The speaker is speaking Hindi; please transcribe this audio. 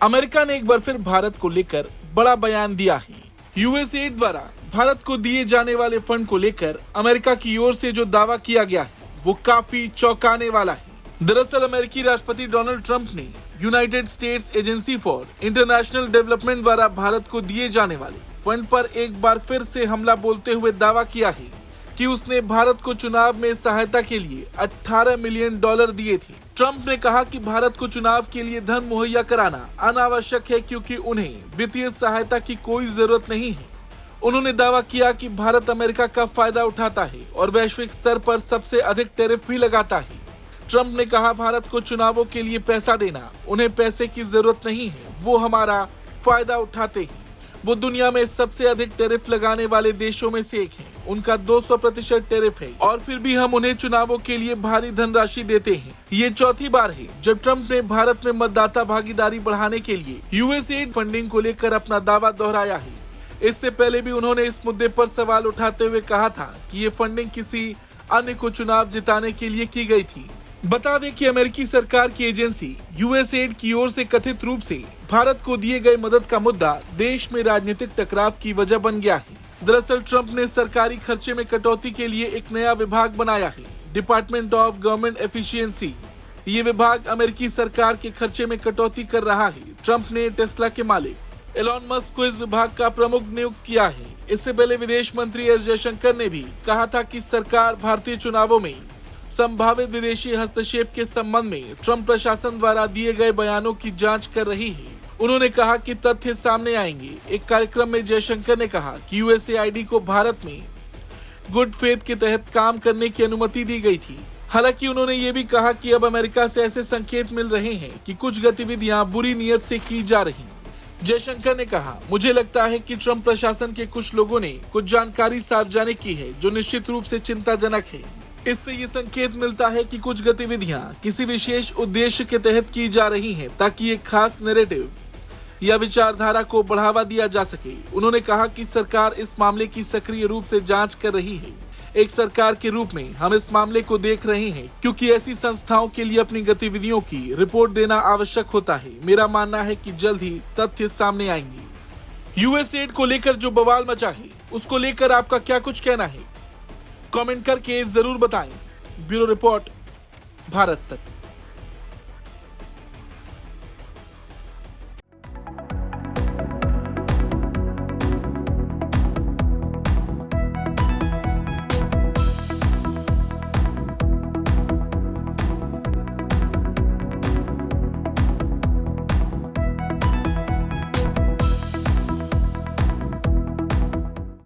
अमेरिका ने एक बार फिर भारत को लेकर बड़ा बयान दिया है। यूएसएड द्वारा भारत को दिए जाने वाले फंड को लेकर अमेरिका की ओर से जो दावा किया गया है वो काफी चौंकाने वाला है। दरअसल अमेरिकी राष्ट्रपति डोनाल्ड ट्रंप ने United states agency for international development द्वारा भारत को दिए जाने वाले फंड पर एक बार फिर से हमला बोलते हुए दावा किया है कि उसने भारत को चुनाव में सहायता के लिए 18 मिलियन डॉलर दिए थे। ट्रंप ने कहा कि भारत को चुनाव के लिए धन मुहैया कराना अनावश्यक है क्योंकि उन्हें वित्तीय सहायता की कोई जरूरत नहीं है। उन्होंने दावा किया कि भारत अमेरिका का फायदा उठाता है और वैश्विक स्तर पर सबसे अधिक टैरिफ भी लगाता है। ट्रंप ने कहा, भारत को चुनावों के लिए पैसा देना, उन्हें पैसे की जरूरत नहीं है, वो हमारा फायदा उठाते हैं। वो दुनिया में सबसे अधिक टैरिफ लगाने वाले देशों में से एक है। उनका 200% टैरिफ है और फिर भी हम उन्हें चुनावों के लिए भारी धनराशि देते हैं। ये चौथी बार है जब ट्रंप ने भारत में मतदाता भागीदारी बढ़ाने के लिए यूएसएड फंडिंग को लेकर अपना दावा दोहराया है। इससे पहले भी उन्होंने इस मुद्दे पर सवाल उठाते हुए कहा था कि ये फंडिंग किसी अन्य को चुनाव जिताने के लिए की गई थी। बता दें कि अमेरिकी सरकार की एजेंसी यूएसएड की ओर से कथित रूप से भारत को दिए गए मदद का मुद्दा देश में राजनीतिक टकराव की वजह बन गया है। दरअसल ट्रंप ने सरकारी खर्चे में कटौती के लिए एक नया विभाग बनाया है, डिपार्टमेंट ऑफ गवर्नमेंट एफिशिएंसी। ये विभाग अमेरिकी सरकार के खर्चे में कटौती कर रहा है। ट्रंप ने टेस्ला के मालिक एलोन मस्क को इस विभाग का प्रमुख नियुक्त किया है। इससे पहले विदेश मंत्री एस जयशंकर ने भी कहा था कि सरकार भारतीय चुनावों में संभावित विदेशी हस्तक्षेप के संबंध में ट्रंप प्रशासन द्वारा दिए गए बयानों की जांच कर रही है। उन्होंने कहा कि तथ्य सामने आएंगे। एक कार्यक्रम में जयशंकर ने कहा कि यूएसएआईडी को भारत में गुड फेथ के तहत काम करने की अनुमति दी गई थी। हालांकि उन्होंने ये भी कहा कि अब अमेरिका से ऐसे संकेत मिल रहे हैं कि कुछ गतिविधियां बुरी नीयत से की जा रही। जयशंकर ने कहा, मुझे लगता है कि ट्रंप प्रशासन के कुछ लोगों ने कुछ जानकारी सार्वजनिक की है जो निश्चित रूप से चिंताजनक है। इससे ये संकेत मिलता है कि कुछ गतिविधियां किसी विशेष उद्देश्य के तहत की जा रही हैं ताकि एक खास नैरेटिव या विचारधारा को बढ़ावा दिया जा सके। उन्होंने कहा कि सरकार इस मामले की सक्रिय रूप से जांच कर रही है। एक सरकार के रूप में हम इस मामले को देख रहे हैं क्योंकि ऐसी संस्थाओं के लिए अपनी गतिविधियों की रिपोर्ट देना आवश्यक होता है। मेरा मानना है कि जल्द ही तथ्य सामने आएंगे। यूएसएड को लेकर जो बवाल मचा है उसको लेकर आपका क्या कुछ कहना है? कमेंट करके जरूर बताएं। ब्यूरो रिपोर्ट, भारत तक।